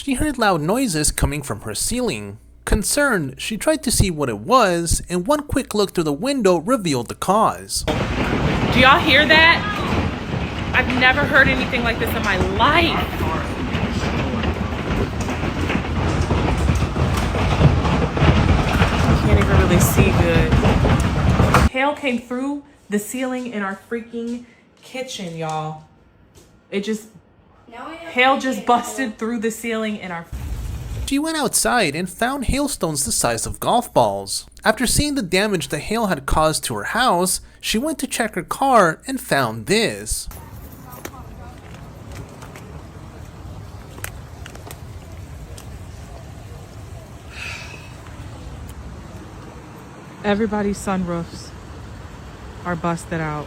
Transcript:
She heard loud noises coming from her ceiling. Concerned, she tried to see what it was, and one quick look through the window revealed the cause. Do y'all hear that? I've never heard anything like this in my life. Can't even really see good. Hail came through the ceiling in our freaking kitchen, y'all. Hail just busted through the ceiling in our... She went outside and found hailstones the size of golf balls. After seeing the damage the hail had caused to her house, she went to check her car and found this. Everybody's sunroofs are busted out.